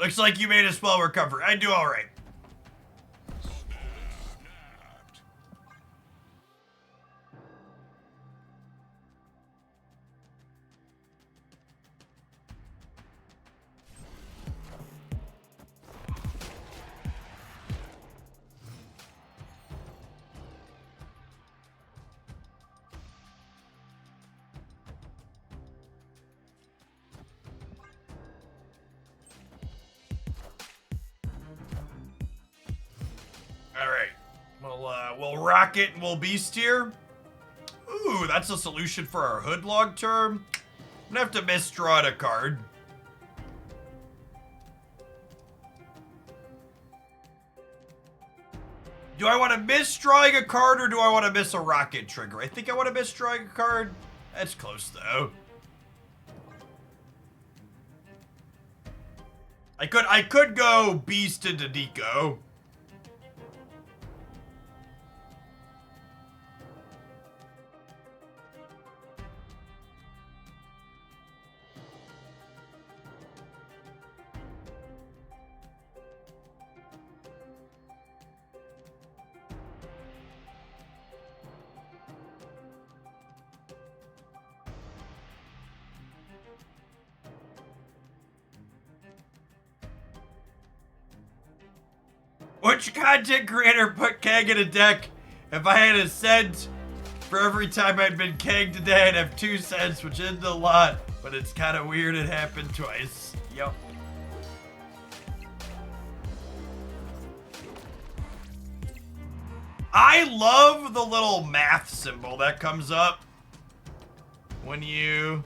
Looks like you made a spell recovery. I do all right. All right. We'll rocket and we'll beast here. Ooh, that's a solution for our hood long term. I'm gonna have to misdraw a card. Do I want to miss drawing a card or do I want to miss a rocket trigger? I think I want to miss drawing a card. That's close though. I could go beast into Nico. Which content creator put Kang in a deck? If I had a cent for every time I'd been Kang today, I'd have 2 cents, which isn't a lot, but it's kind of weird it happened twice. Yup. I love the little math symbol that comes up when you...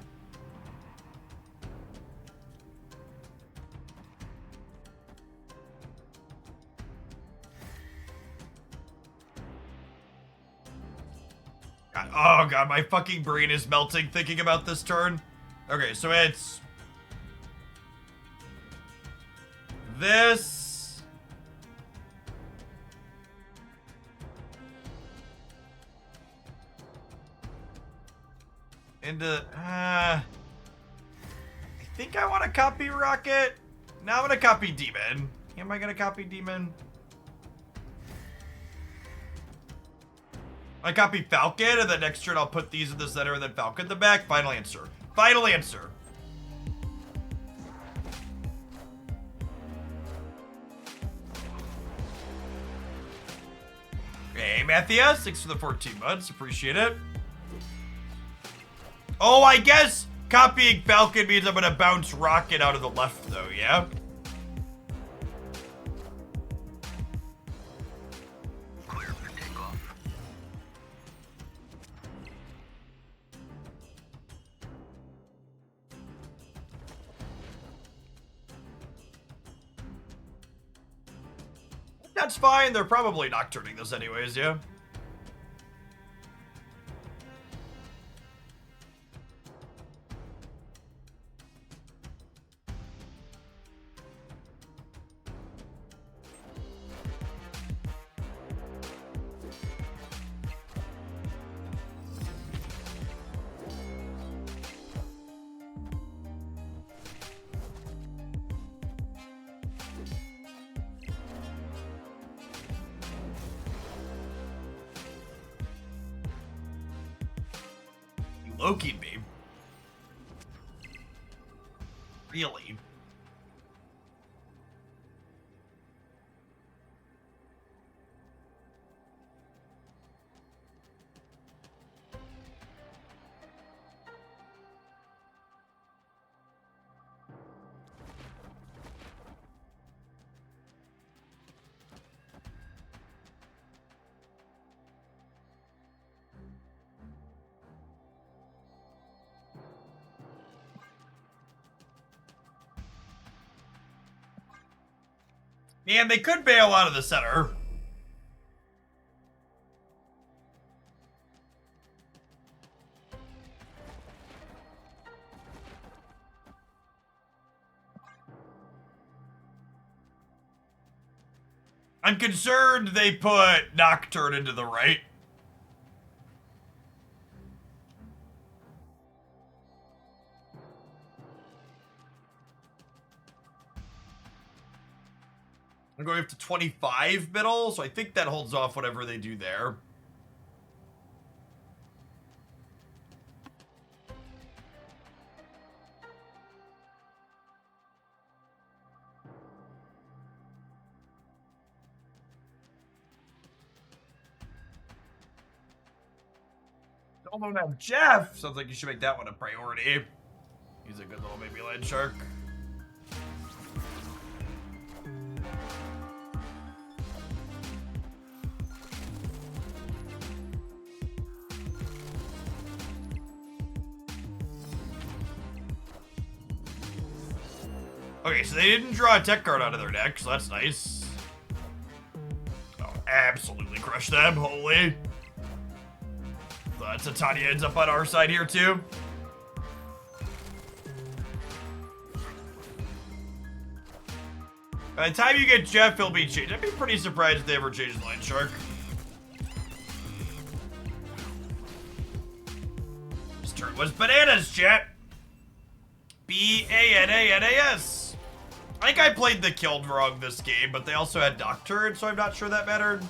God, oh god, my fucking brain is melting thinking about this turn. Okay, so it's... this... into... I think I want to copy Rocket. Now I'm going to copy Demon. Am I going to copy Demon? I copy Falcon, and then next turn I'll put these in the center and then Falcon in the back. Final answer. Final answer. Hey, Matthias. Thanks for the 14 months. Appreciate it. Oh, I guess copying Falcon means I'm going to bounce Rocket out of the left, though, yeah? That's fine. They're probably nocturning this anyways, yeah? Loki'd me. Really? Man, they could bail out of the center. I'm concerned they put Nocturne into the right. I'm going up to 25 middle, so I think that holds off whatever they do there. Don't have Jeff. Sounds like you should make that one a priority. He's a good little baby land shark. Okay, so they didn't draw a tech card out of their deck, so that's nice. Oh, absolutely crush them, holy. Titania ends up on our side here, too. By the time you get Jeff, he'll be changed. I'd be pretty surprised if they ever change Line Shark. This turn was bananas, chat. B-A-N-A-N-A-S. I think I played the killed wrong this game, but they also had Nocturne, so I'm not sure that mattered.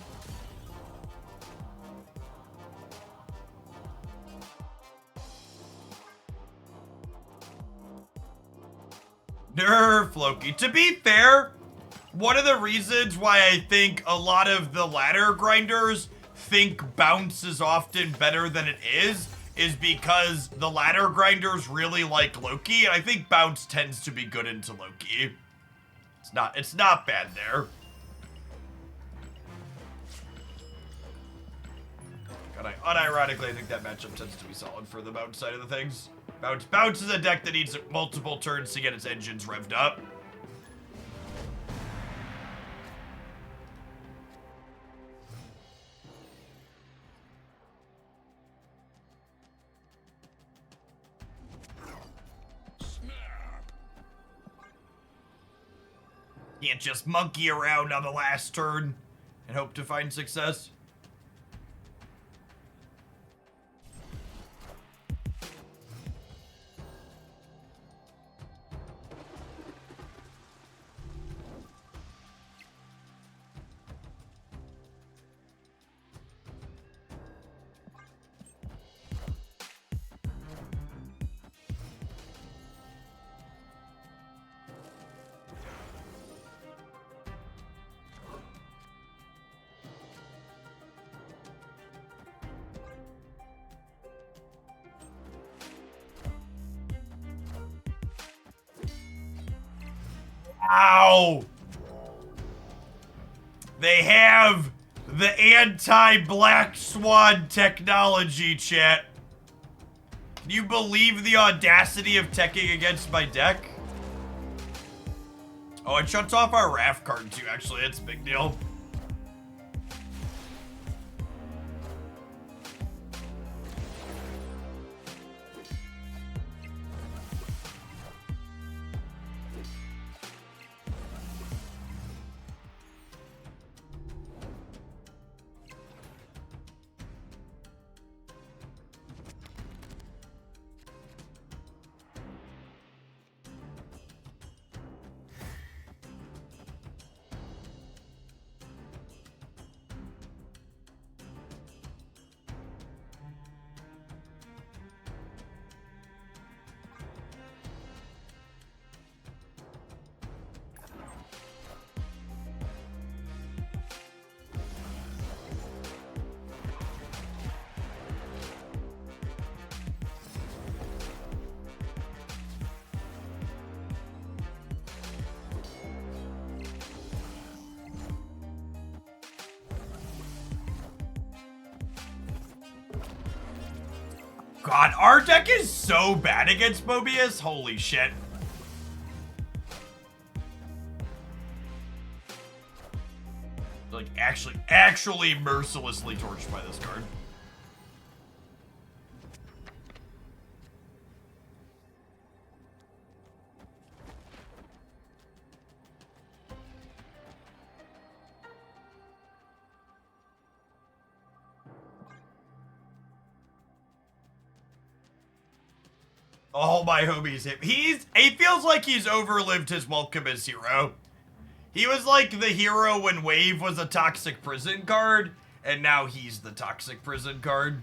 Nerf Loki. To be fair, one of the reasons why I think a lot of the ladder grinders think bounce is often better than it is because the ladder grinders really like Loki, and I think bounce tends to be good into Loki. It's not bad there. And unironically, I think that matchup tends to be solid for the bounce side of the things. Bounce is a deck that needs multiple turns to get its engines revved up. Can't just monkey around on the last turn and hope to find success. Ow! They have the anti-Black Swan technology, chat. Can you believe the audacity of teching against my deck? Oh, it shuts off our Raft card too, actually. It's a big deal. God, our deck is so bad against Mobius. Holy shit. Like, actually mercilessly torched by this card. Oh, my homie's him. He feels like he's overlived his welcome as hero. He was like the hero when Wave was a toxic prison card, and now he's the toxic prison card.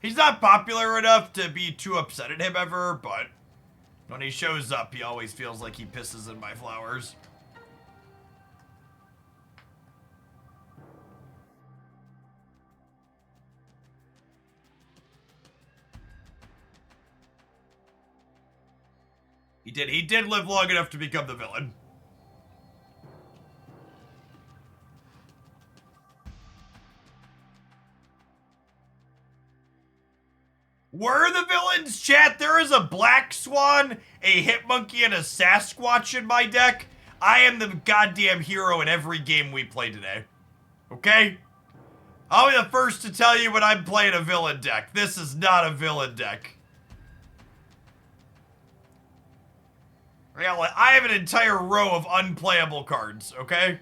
He's not popular enough to be too upset at him ever, but when he shows up, he always feels like he pisses in my flowers. He did live long enough to become the villain. Were the villains, chat? There is a Black Swan, a Hitmonkey, and a Sasquatch in my deck. I am the goddamn hero in every game we play today. Okay? I'll be the first to tell you when I'm playing a villain deck. This is not a villain deck. I have an entire row of unplayable cards, okay?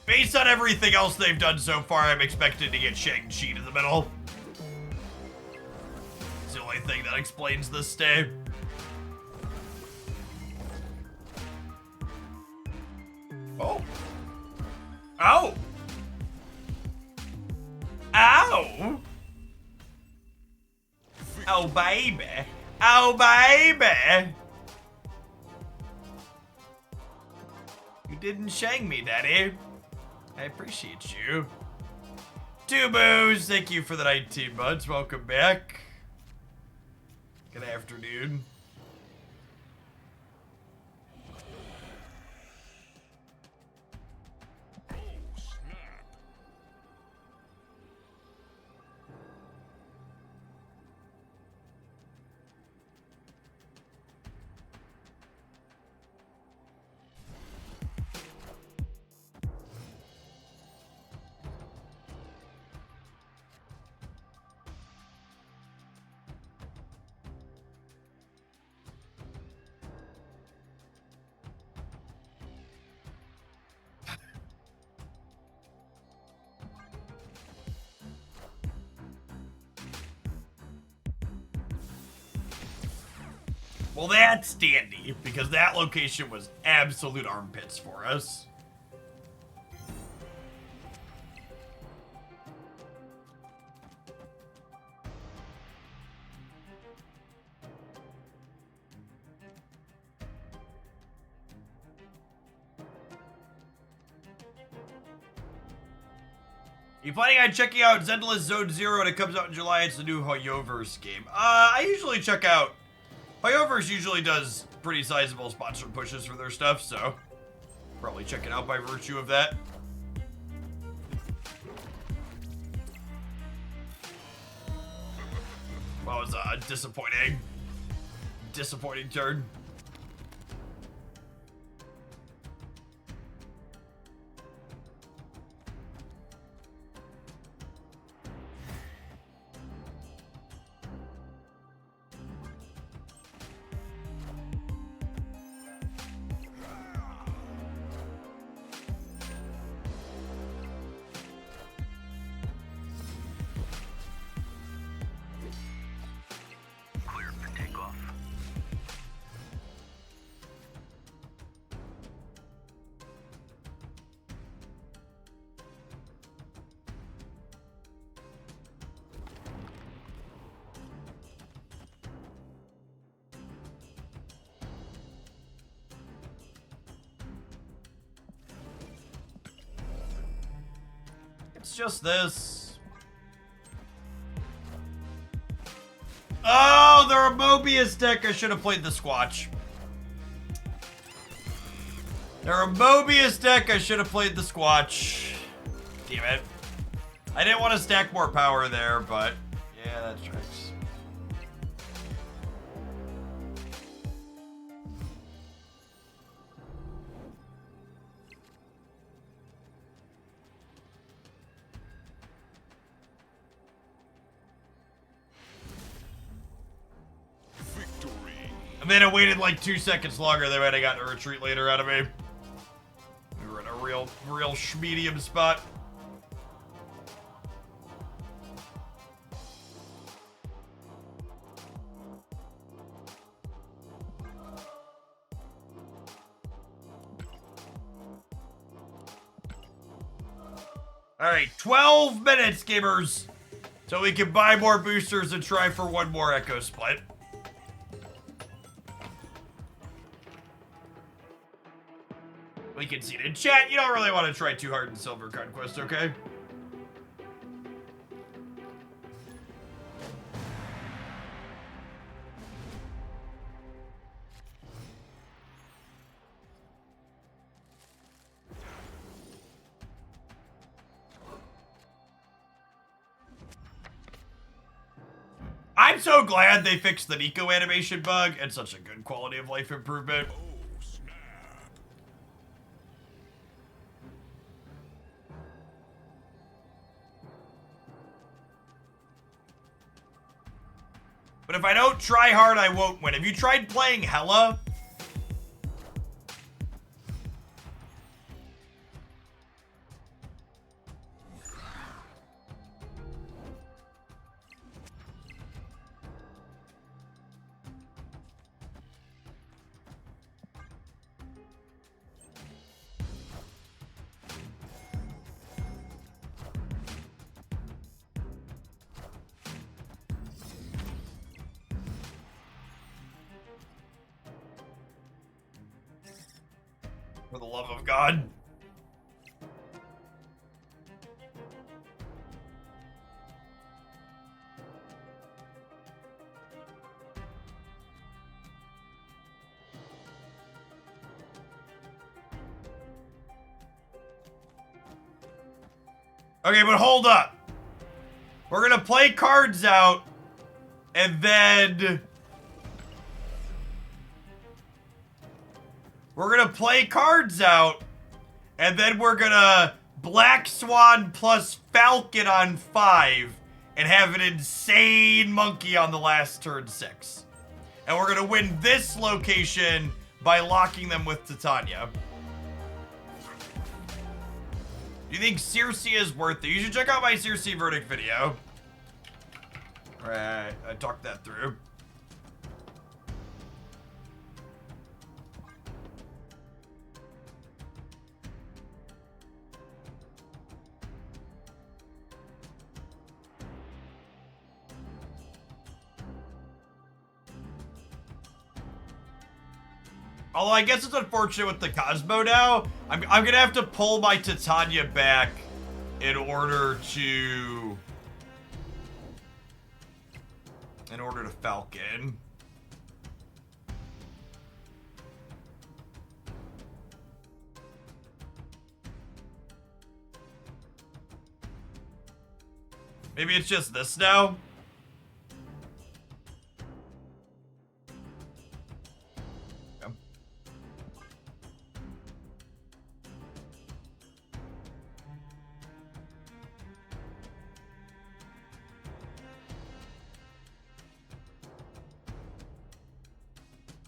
Based on everything else they've done so far, I'm expected to get Shang-Chi in the middle. It's the only thing that explains this stay. Oh. Ow. Ow. Oh, baby. Oh, baby. You didn't shang me, Daddy. I appreciate you. Two boos, thank you for the 19 months. Welcome back. Good afternoon. Well, that's dandy, because that location was absolute armpits for us. You planning on checking out Zenless Zone Zero when it comes out in July? It's the new Hoyoverse game. I usually check out... Hoyoverse usually does pretty sizable sponsored pushes for their stuff, so probably check it out by virtue of that. Well, it was a disappointing turn. It's just this. Oh, they're a Mobius deck. I should have played the Squatch. They're a Mobius deck. I should have played the Squatch. Damn it. I didn't want to stack more power there, but yeah, that tracks. then it waited like 2 seconds longer, they might have gotten a retreat later out of me. We were in a real medium spot. Alright, 12 minutes, gamers. So we can buy more boosters and try for one more Echo Split. We can see it in chat. You don't really want to try too hard in Silver Conquest, okay? I'm so glad they fixed the Nico animation bug. It's such a good quality of life improvement. But if I don't try hard, I won't win. Have you tried playing Hella? For the love of God. Okay, but hold up. We're gonna play cards out, and then we're gonna play cards out, and then we're gonna Black Swan plus Falcon on 5, and have an insane monkey on the last turn 6. And we're gonna win this location by locking them with Titania. Do you think Circe is worth it? You should check out my Circe verdict video. Alright, I talked that through. Although I guess it's unfortunate with the Cosmo now. I'm gonna have to pull my Titania back in order to Falcon. Maybe it's just this now.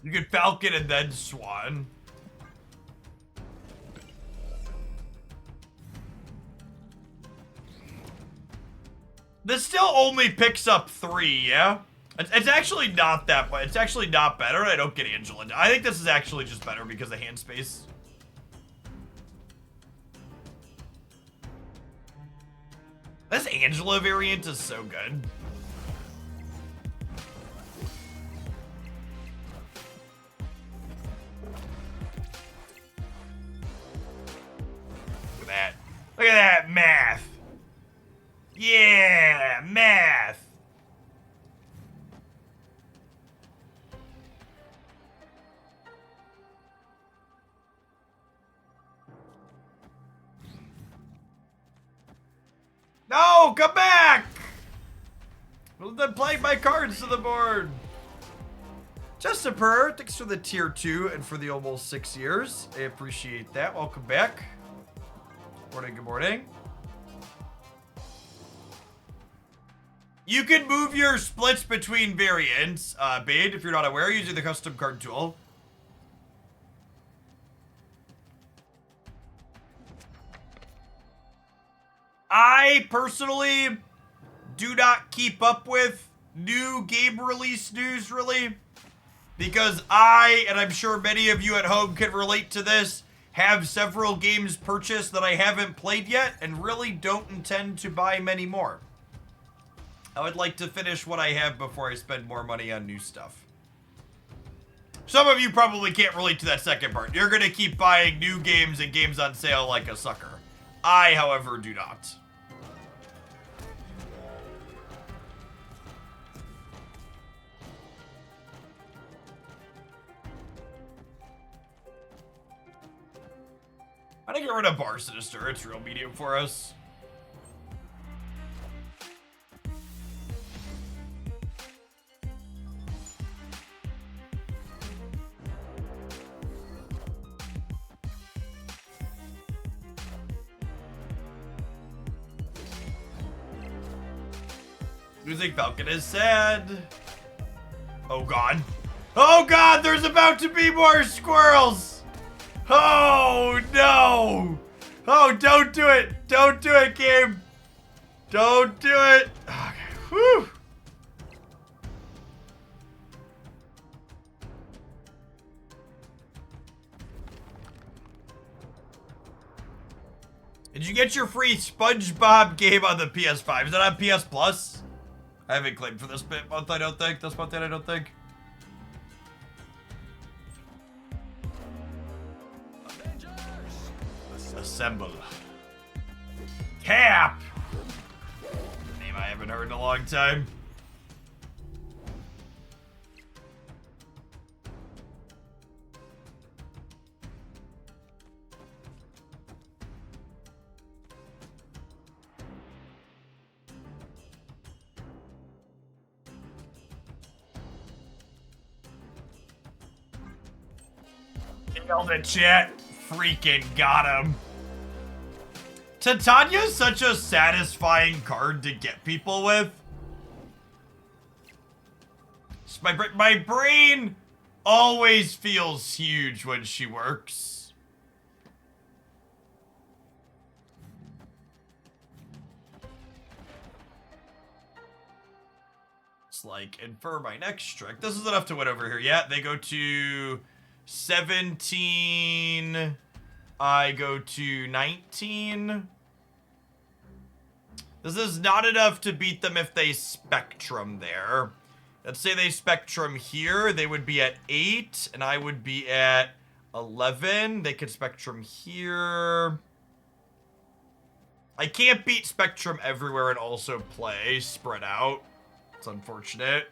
You could Falcon and then Swan. This still only picks up 3, yeah? It's actually not that bad. It's actually not better. I don't get Angela. I think this is actually just better because of hand space. This Angela variant is so good. Look at that math. Yeah, math. No, come back. Well, then play my cards to the board. Just a purr. Thanks for the tier 2 and for the almost 6 years. I appreciate that. Welcome back. Morning, good morning. You can move your splits between variants, Bade, if you're not aware, using the custom card tool. I personally do not keep up with new game release news, really, because I, and I'm sure many of you at home can relate to this, have several games purchased that I haven't played yet and really don't intend to buy many more. I would like to finish what I have before I spend more money on new stuff. Some of you probably can't relate to that second part. You're gonna keep buying new games and games on sale like a sucker. I, however, do not. I'm gonna get rid of Bar Sinister. It's real medium for us. Losing Falcon is sad. Oh god. Oh god, there's about to be more squirrels! Oh no! Oh, don't do it! Don't do it, game! Don't do it! Okay, whew! Did you get your free SpongeBob game on the PS5? Is that on PS Plus? I haven't claimed for this month, I don't think. This month, I don't think. Assemble. Cap! Name I haven't heard in a long time. Nailed it, chat. Freaking got him. Titania's such a satisfying card to get people with. My brain always feels huge when she works. It's like, and for my next trick, this is enough to win over here. Yeah, they go to 17. I go to 19. This is not enough to beat them if they Spectrum there. Let's say they Spectrum here. They would be at 8, and I would be at 11. They could Spectrum here. I can't beat Spectrum everywhere and also play spread out. It's unfortunate.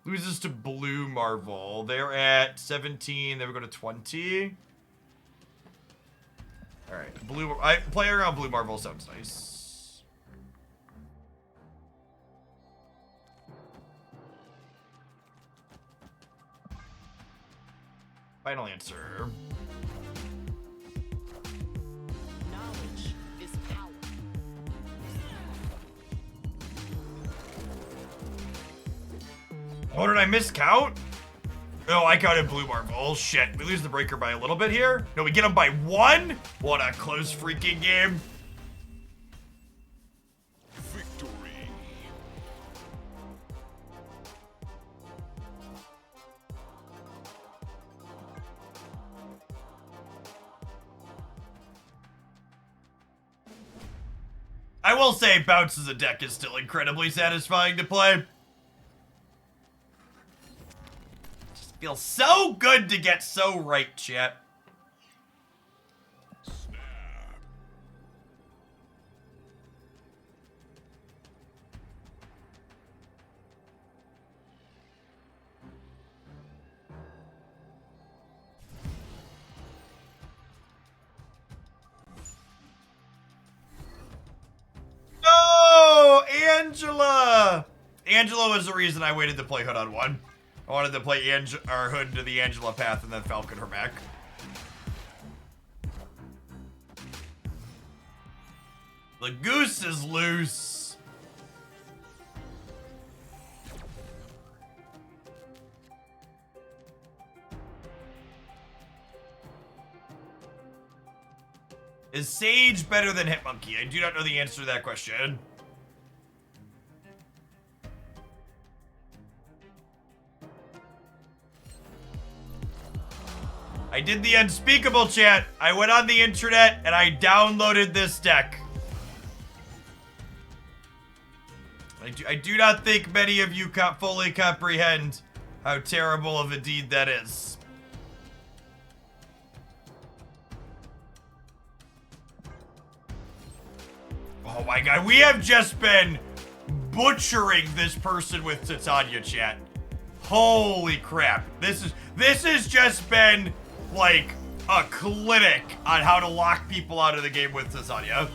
Loses to Blue Marvel. They're at 17. They would go to 20. Alright, playing around Blue Marvel sounds nice. Final answer. Knowledge is power. Oh, did I miscount? Oh, I counted Blue Marvel. Shit, we lose the breaker by a little bit here. No, we get them by 1? What a close freaking game. Victory. I will say, Bounce as a deck is still incredibly satisfying to play. Just feels so good to get so right, chat. Oh, Angela! Angela was the reason I waited to play Hood on 1. I wanted to play Hood to the Angela path and then Falcon her back. The goose is loose. Is Sage better than Hitmonkey? I do not know the answer to that question. I did the unspeakable, chat. I went on the internet and I downloaded this deck. I do not think many of you fully comprehend how terrible of a deed that is. Oh my god, we have just been butchering this person with Titania, chat. Holy crap. This has just been like a clinic on how to lock people out of the game with Titania.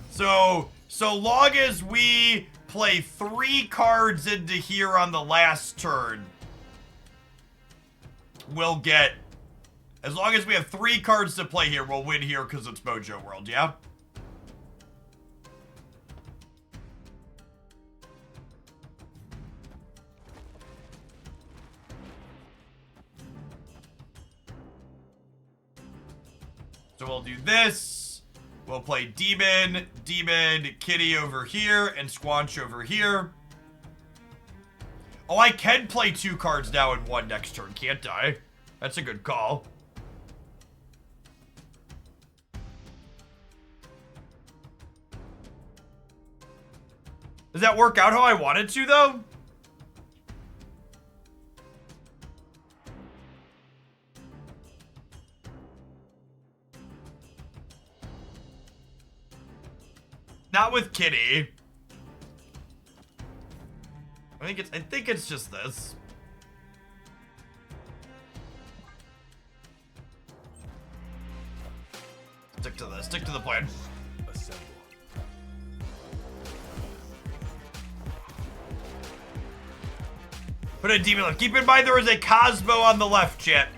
So long as we play 3 cards into here on the last turn, we'll get... As long as we have 3 cards to play here, we'll win here because it's Mojo World, yeah? So we'll do this. We'll play Demon, Kitty over here, and Squanch over here. Oh, I can play 2 cards now in 1 next turn, can't I? That's a good call. Does that work out how I wanted to, though? Not with Kitty. I think it's just this. Stick to this. Stick to the plan. Put a demon left. Keep in mind there is a Cosmo on the left, chat.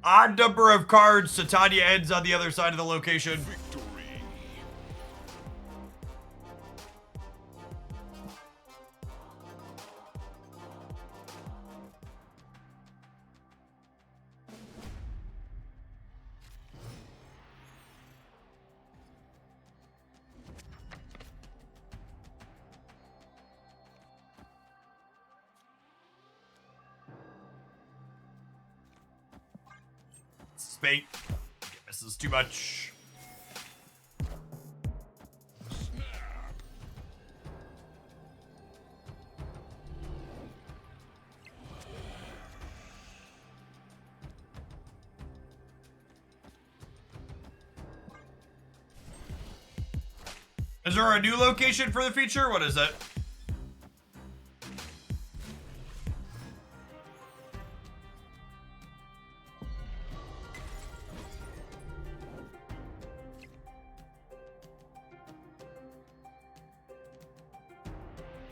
Odd number of cards. Titania ends on the other side of the location. Bait. This is too much. Is there a new location for the feature? What is it?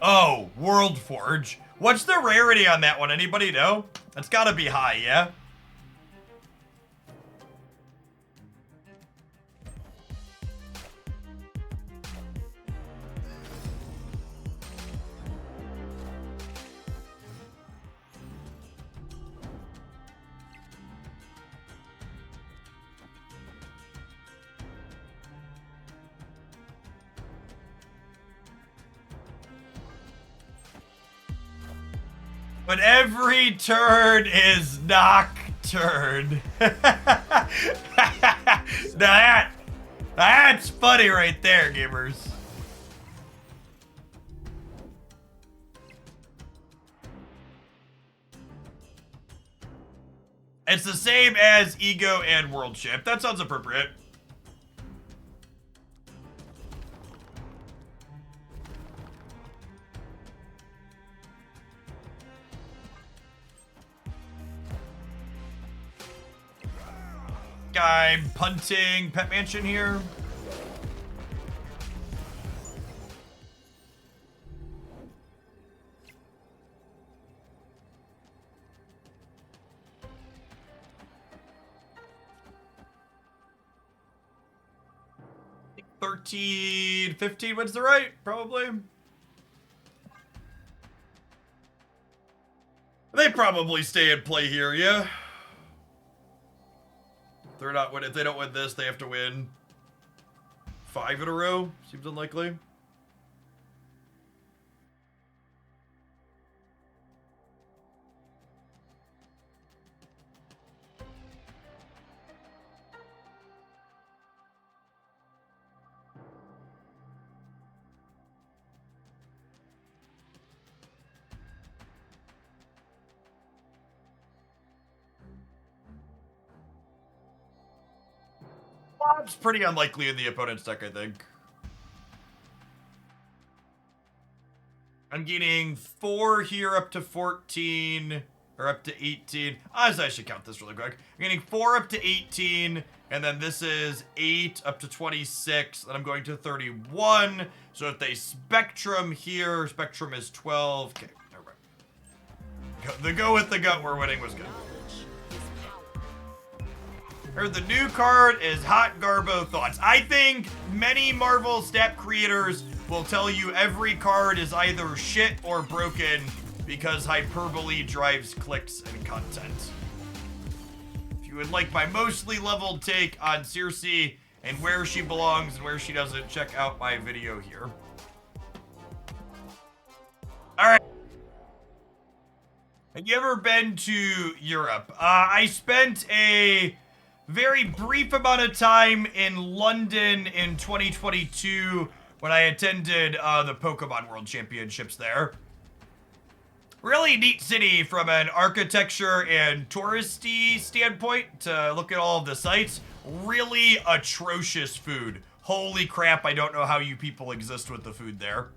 Oh, World Forge. What's the rarity on that one? Anybody know? That's gotta be high, yeah? But every turn is Nocturne. That's funny right there, gamers. It's the same as Ego and World Ship. That sounds appropriate. I'm punting Pet Mansion here. 13, 15 wins the right, probably. They probably stay and play here, yeah. They're not winning. If they don't win this, they have to win 5 in a row. Seems unlikely. It's pretty unlikely in the opponent's deck, I think. I'm getting 4 here up to 14, or up to 18. As I should count this really quick. I'm getting 4 up to 18, and then this is 8 up to 26, and I'm going to 31. So if they Spectrum here, Spectrum is 12. Okay, never mind. The go with the gut we're winning was good. Or the new card is Hot Garbo Thoughts. I think many Marvel stat creators will tell you every card is either shit or broken because hyperbole drives clicks and content. If you would like my mostly leveled take on Circe and where she belongs and where she doesn't, check out my video here. Alright. Have you ever been to Europe? I spent a very brief amount of time in London in 2022 when I attended the Pokemon World Championships there. Really neat city from an architecture and touristy standpoint to look at all of the sites. Really atrocious food. Holy crap, I don't know how you people exist with the food there.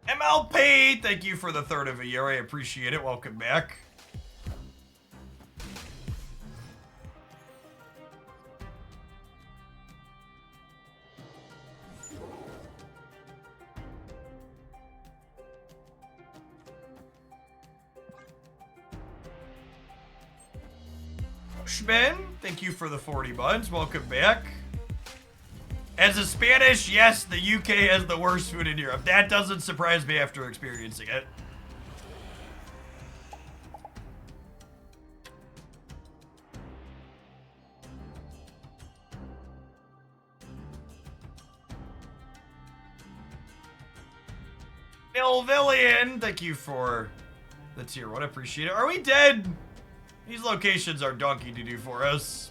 MLP, thank you for the 3rd of a year. I appreciate it. Welcome back. Bushman, thank you for the 40 buns. Welcome back. As a Spanish, yes, the UK has the worst food in Europe. That doesn't surprise me after experiencing it. Ilvillian, thank you for the tier 1. Appreciate it. Are we dead? These locations are donkey to do for us.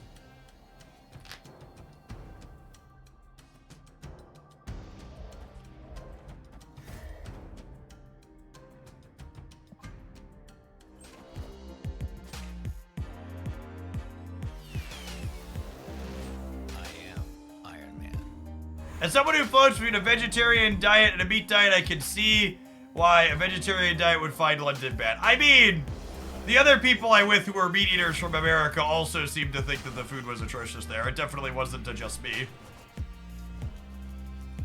As someone who floats between a vegetarian diet and a meat diet, I can see why a vegetarian diet would find London bad. I mean, the other people I'm with who are meat eaters from America also seem to think that the food was atrocious there. It definitely wasn't just me.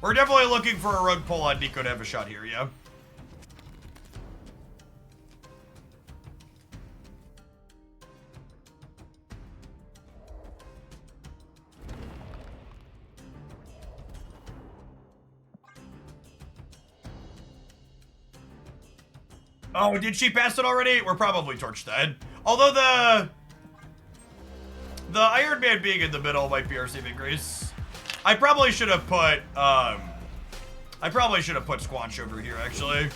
We're definitely looking for a rug pull on Nico to have a shot here, yeah? Oh, did she pass it already? We're probably torch dead. Although the Iron Man being in the middle might be our saving grace. I probably should have put Squanch over here actually.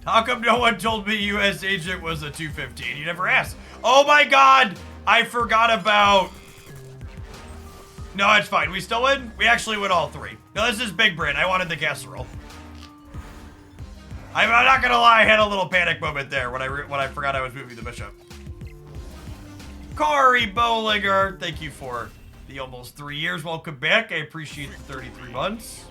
How come no one told me U.S. agent was a 215? You never asked. Oh my god! I forgot about... No, it's fine. We still win? We actually win all three. No, this is big brain. I wanted the casserole. I'm not gonna lie, I had a little panic moment there when I forgot I was moving the bishop. Corey Bollinger, thank you for the almost 3 years. Welcome back. I appreciate the 33 months.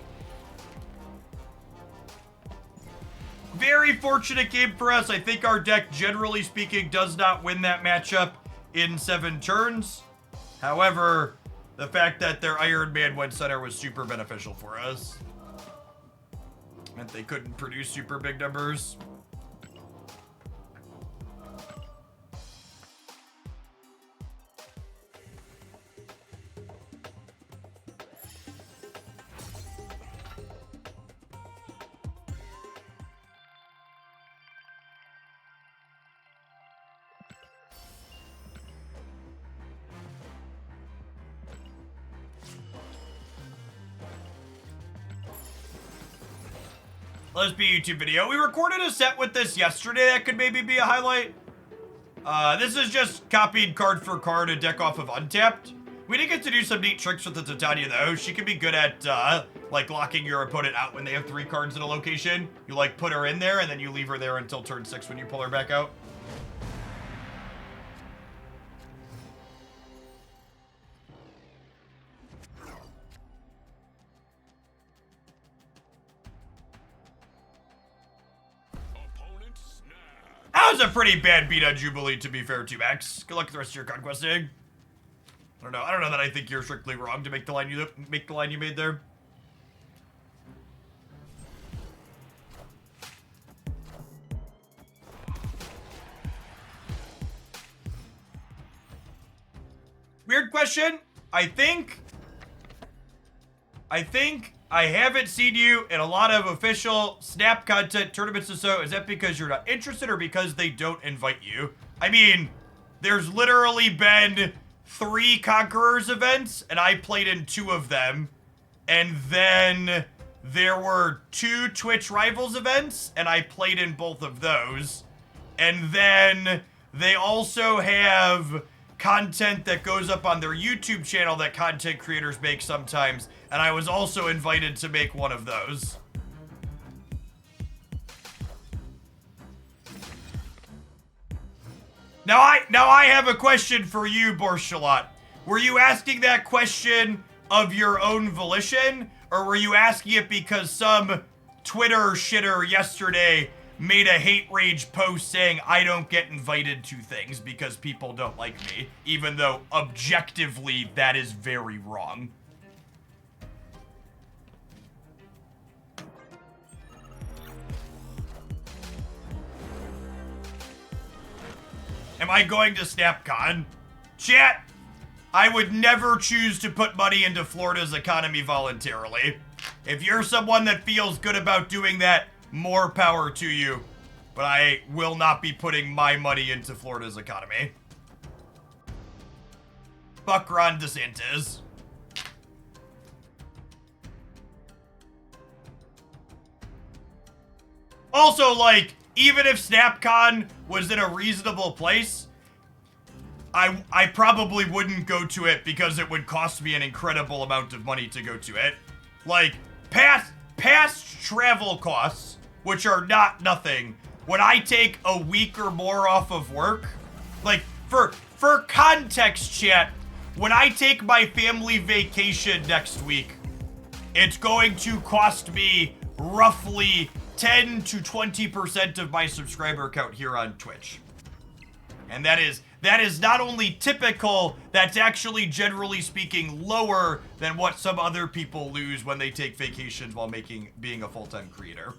Very fortunate game for us. I think our deck, generally speaking, does not win that matchup in 7 turns. However, the fact that their Iron Man went center was super beneficial for us. Meant they couldn't produce super big numbers. Let's be a YouTube video. We recorded a set with this yesterday that could maybe be a highlight. This is just copied card for card a deck off of Untapped. We did get to do some neat tricks with the Titania though. She can be good at like locking your opponent out when they have 3 cards in a location. You like put her in there and then you leave her there until turn 6 when you pull her back out. That was a pretty bad beat on Jubilee, to be fair, 2X. Good luck with the rest of your conquesting. I don't know that I think you're strictly wrong to make the line you made there. Weird question. I think I haven't seen you in a lot of official Snap content tournaments or so. Is that because you're not interested or because they don't invite you? I mean, there's literally been 3 Conquerors events, and I played in 2 of them. And then there were 2 Twitch Rivals events, and I played in both of those. And then they also have content that goes up on their YouTube channel that content creators make sometimes, and I was also invited to make one of those. Now I have a question for you, Borschalat. Were you asking that question of your own volition, or were you asking it because some Twitter shitter yesterday made a hate rage post saying I don't get invited to things because people don't like me, even though objectively that is very wrong? Am I going to SnapCon? Chat, I would never choose to put money into Florida's economy voluntarily. If you're someone that feels good about doing that, more power to you. But I will not be putting my money into Florida's economy. Fuck Ron DeSantis. Also, like, even if SnapCon was in a reasonable place, I probably wouldn't go to it because it would cost me an incredible amount of money to go to it. Like, past travel costs, which are not nothing, when I take a week or more off of work, like, for context, chat, when I take my family vacation next week, it's going to cost me roughly 10 to 20% of my subscriber count here on Twitch. And that is not only typical, that's actually, generally speaking, lower than what some other people lose when they take vacations while being a full-time creator.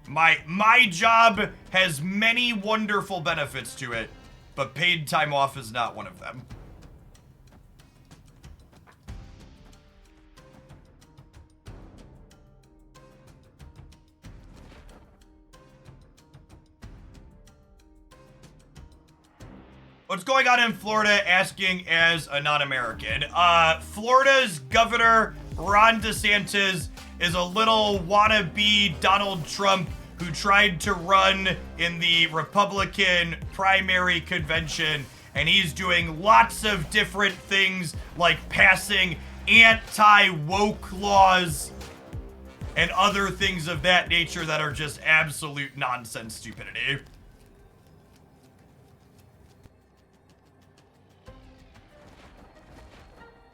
My job has many wonderful benefits to it, but paid time off is not one of them. What's going on in Florida? Asking as a non-American. Florida's governor, Ron DeSantis, is a little wannabe Donald Trump who tried to run in the Republican primary convention, and he's doing lots of different things like passing anti-woke laws and other things of that nature that are just absolute nonsense stupidity.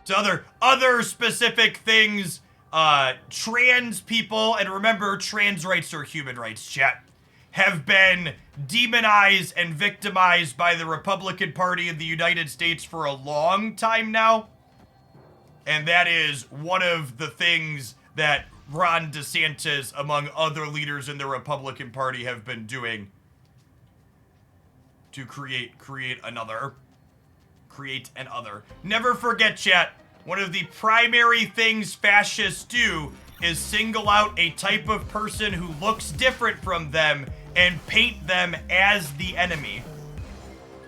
To other specific things, trans people, and remember, trans rights are human rights, chat, have been demonized and victimized by the Republican Party in the United States for a long time now. And that is one of the things that Ron DeSantis, among other leaders in the Republican Party, have been doing to create another. Never forget, chat, one of the primary things fascists do is single out a type of person who looks different from them and paint them as the enemy.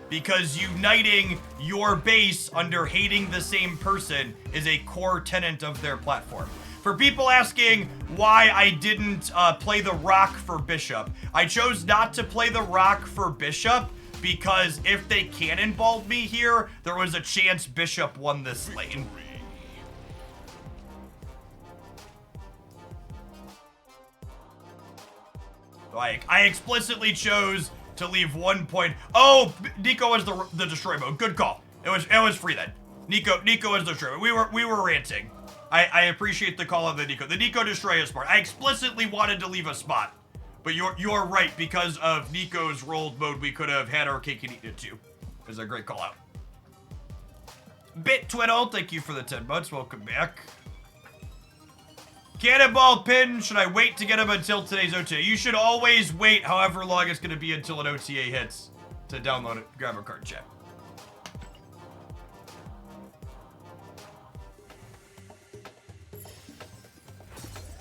Because uniting your base under hating the same person is a core tenet of their platform. For people asking why I didn't play the Rock for Bishop, I chose not to play the Rock for Bishop because if they cannonballed me here, there was a chance Bishop won this lane. Like, I explicitly chose to leave 1 point. Oh, Nico was the destroy mode. Good call. It was free then. Nico was the destroy mode. We were ranting. I appreciate the call of the Nico. The Nico destroy is smart. I explicitly wanted to leave a spot, but you're right. Because of Nico's rolled mode, we could have had our cake and eaten it too. It was a great call out. Bit Twiddle, thank you for the 10 months. Welcome back. Cannonball Pin, should I wait to get him until today's OTA? You should always wait however long it's going to be until an OTA hits to download it. Grab a card, chat.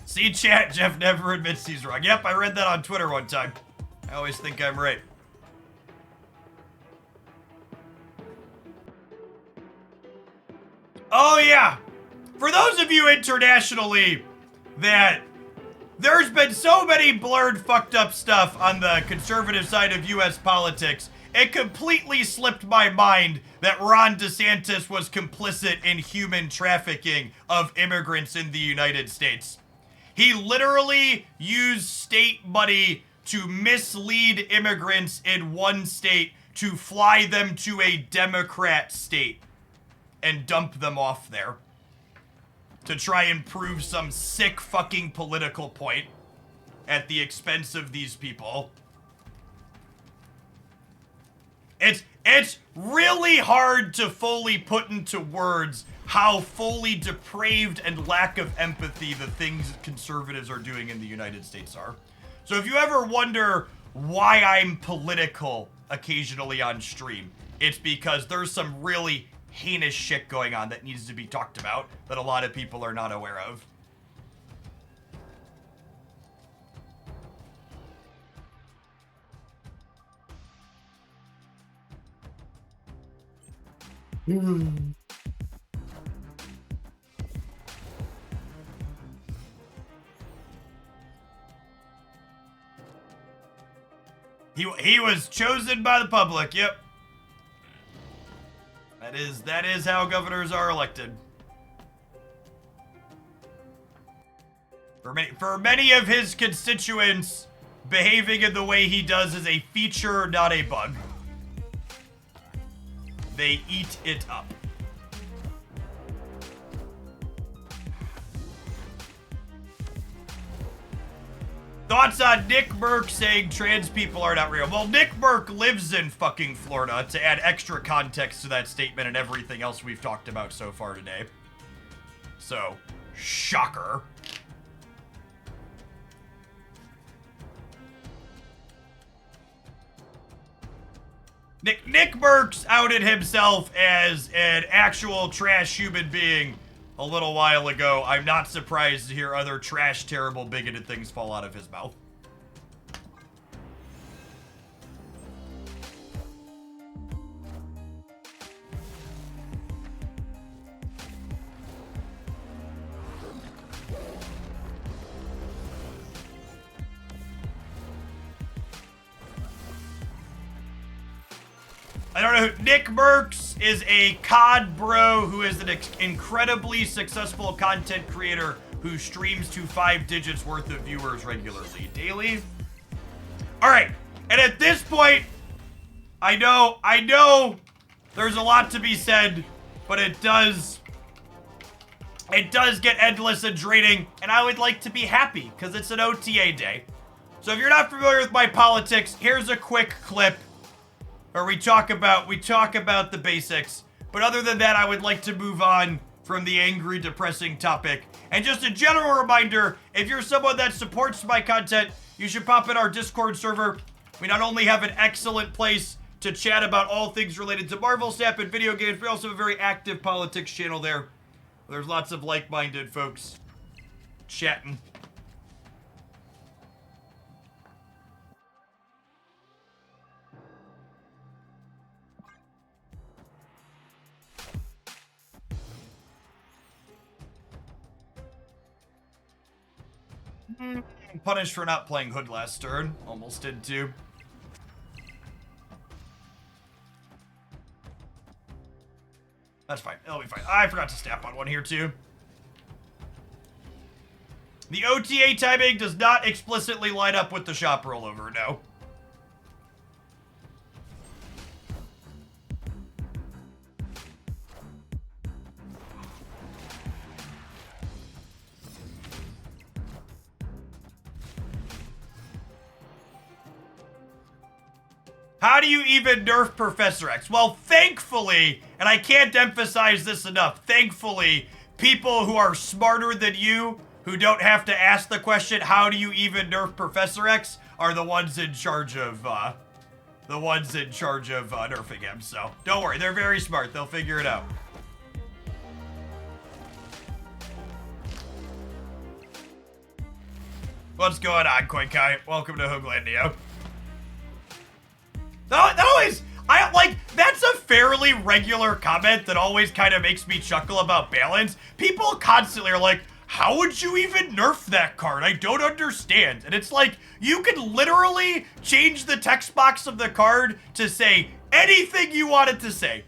See, chat, Jeff never admits he's wrong. Yep, I read that on Twitter one time. I always think I'm right. Oh, yeah. For those of you internationally that there's been so many blurred, fucked up stuff on the conservative side of U.S. politics, it completely slipped my mind that Ron DeSantis was complicit in human trafficking of immigrants in the United States. He literally used state money to mislead immigrants in one state to fly them to a Democrat state and dump them off there to try and prove some sick fucking political point at the expense of these people. It's really hard to fully put into words how fully depraved and lack of empathy the things conservatives are doing in the United States are. So if you ever wonder why I'm political occasionally on stream, it's because there's some really heinous shit going on that needs to be talked about that a lot of people are not aware of. He was chosen by the public, yep. That is how governors are elected. For many of his constituents, behaving in the way he does is a feature, not a bug. They eat it up. Thoughts on Nick Merck saying trans people are not real? Well, Nick Merck lives in fucking Florida, to add extra context to that statement and everything else we've talked about so far today. So, shocker. Nick Merckx outed himself as an actual trash human being a little while ago. I'm not surprised to hear other trash, terrible, bigoted things fall out of his mouth. I don't know who. Nick Merckx is a COD bro who is an incredibly successful content creator who streams to 5 digits worth of viewers regularly. Daily? Alright, and at this point, I know there's a lot to be said, but it does get endless and draining, and I would like to be happy, because it's an OTA day. So if you're not familiar with my politics, here's a quick clip where we talk about the basics. But other than that, I would like to move on from the angry, depressing topic. And just a general reminder, if you're someone that supports my content, you should pop in our Discord server. We not only have an excellent place to chat about all things related to Marvel Snap and video games, we also have a very active politics channel there. There's lots of like-minded folks chatting. Punished for not playing Hood last turn. Almost did too. That's fine. It'll be fine. I forgot to snap on one here too. The OTA timing does not explicitly line up with the shop rollover, no. How do you even nerf Professor X? Well, thankfully, and I can't emphasize this enough, thankfully, people who are smarter than you, who don't have to ask the question, how do you even nerf Professor X, are the ones in charge of, nerfing him. So, don't worry, they're very smart. They'll figure it out. What's going on, Koikai? Welcome to Hooglandia. That always, that's a fairly regular comment that always kind of makes me chuckle about balance. People constantly are like, how would you even nerf that card? I don't understand. And it's like, you can literally change the text box of the card to say anything you want it to say.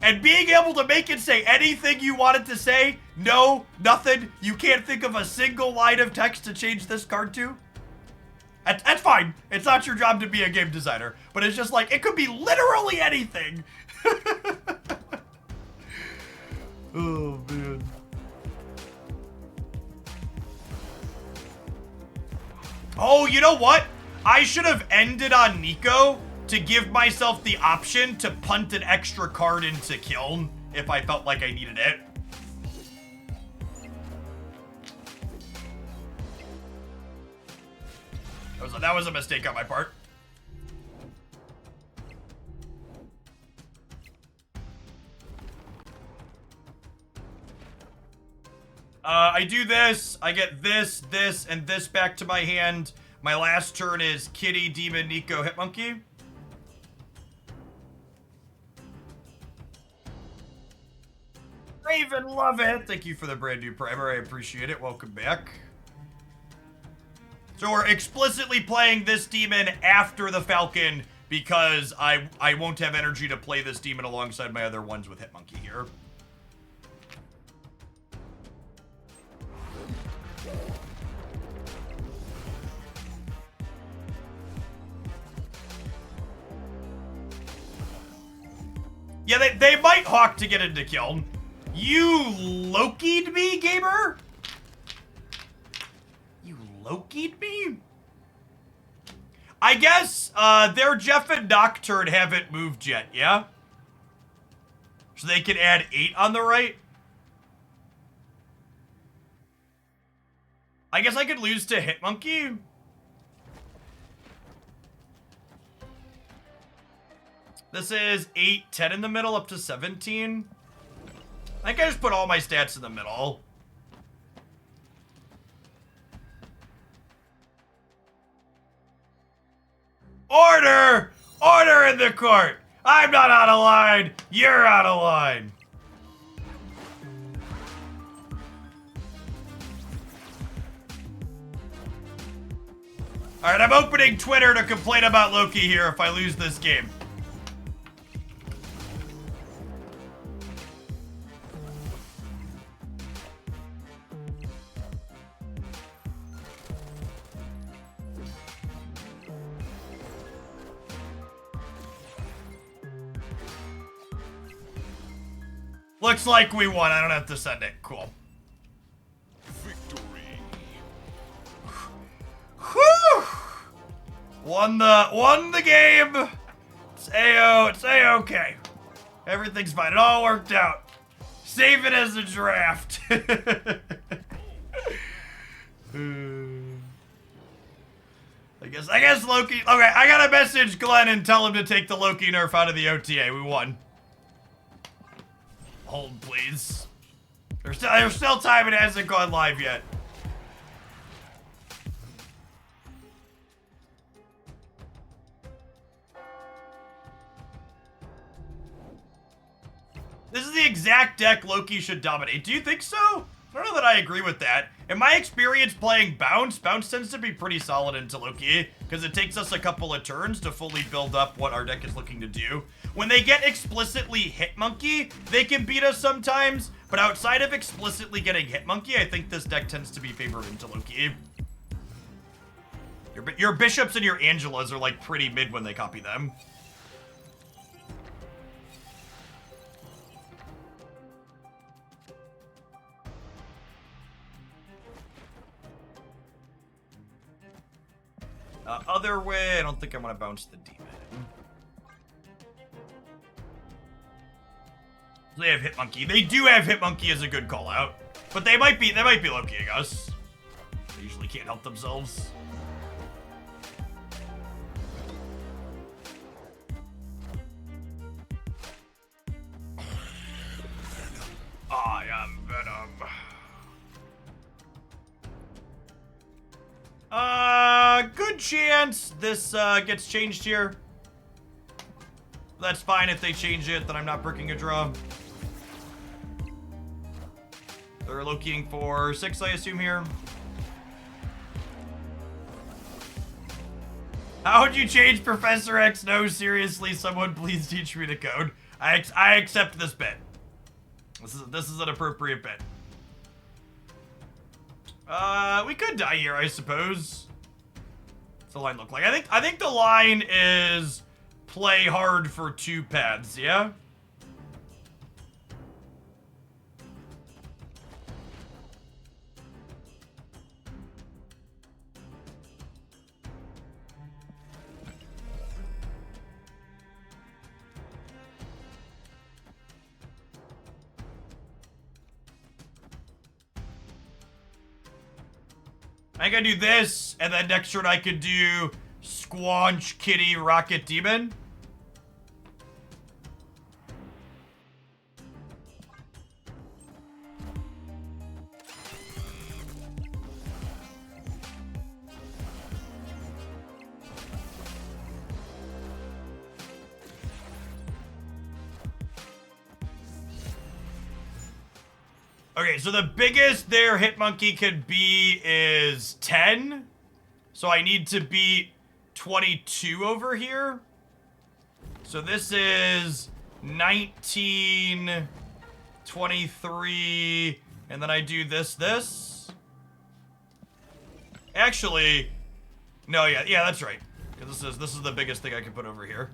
And being able to make it say anything you want it to say, no, nothing, you can't think of a single line of text to change this card to? That's fine. It's not your job to be a game designer. But it's just like, it could be literally anything. Oh, man. Oh, you know what? I should have ended on Nico to give myself the option to punt an extra card into Kiln if I felt like I needed it. That was a mistake on my part. I do this, I get this, and this back to my hand. My last turn is Kitty, Demon, Nico, Hitmonkey. Raven, love it. Thank you for the brand new primer. I appreciate it. Welcome back. So we're explicitly playing this demon after the Falcon because I won't have energy to play this demon alongside my other ones with Hitmonkey here. Yeah, they might hawk to get into Kiln. You Loki'd me, gamer? Loki'd me? I guess their Jeff and Nocturne haven't moved yet, yeah? So they can add 8 on the right? I guess I could lose to Hitmonkey? This is 8, 10 in the middle, up to 17. I think I just put all my stats in the middle. Order! Order in the court! I'm not out of line! You're out of line! Alright, I'm opening Twitter to complain about Loki here if I lose this game. Looks like we won. I don't have to send it. Cool. Victory. Whew! Won the game. It's A-okay. Everything's fine. It all worked out. Save it as a draft. I guess Loki. Okay, I gotta message Glenn and tell him to take the Loki nerf out of the OTA. We won. Hold, please. There's still time. It hasn't gone live yet. This is the exact deck Loki should dominate. Do you think so? I don't know that I agree with that. In my experience playing Bounce tends to be pretty solid into Loki, because it takes us a couple of turns to fully build up what our deck is looking to do. When they get explicitly Hitmonkey, they can beat us sometimes, but outside of explicitly getting Hitmonkey, I think this deck tends to be favored into Loki. Your Bishops and your Angelas are like pretty mid when they copy them. Other way, I don't think I want to bounce the demon. They have Hitmonkey. They do have Hitmonkey as a good call out, but they might be Lokiing us. They usually can't help themselves. I am Venom. Good chance this gets changed here. That's fine if they change it, then I'm not bricking a draw. They're Lokiing for 6, I assume, here. How would you change Professor X? No, seriously, someone please teach me the code. I accept this bet. This is an appropriate bet. We could die here, I suppose. What's the line look like? I think the line is play hard for 2 paths, yeah? I can do this, and then next turn I could do Squanch, Kitty, Rocket, Demon. Okay, so the biggest their Hitmonkey could be is 10. So I need to beat 22 over here. So this is 19, 23, and then I do this. Actually, no, yeah, that's right. 'Cause this is the biggest thing I can put over here.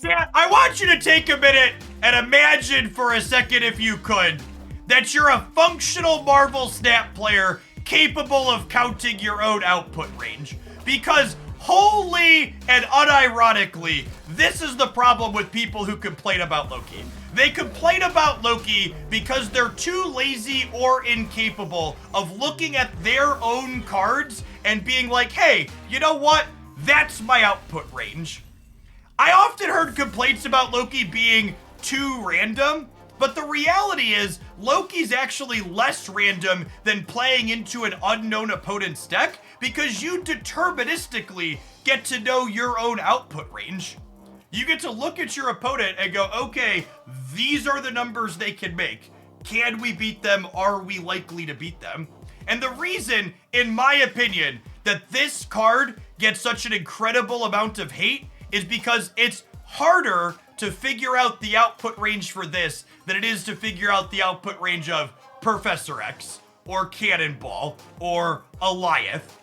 Yeah, I want you to take a minute and imagine for a second, if you could, that you're a functional Marvel Snap player capable of counting your own output range. Because wholly and unironically, this is the problem with people who complain about Loki. They complain about Loki because they're too lazy or incapable of looking at their own cards and being like, hey, you know what? That's my output range. I often heard complaints about Loki being too random, but the reality is Loki's actually less random than playing into an unknown opponent's deck because you deterministically get to know your own output range. You get to look at your opponent and go, okay, these are the numbers they can make. Can we beat them? Are we likely to beat them? And the reason, in my opinion, that this card gets such an incredible amount of hate is because it's harder to figure out the output range for this than it is to figure out the output range of Professor X, or Cannonball or Eliath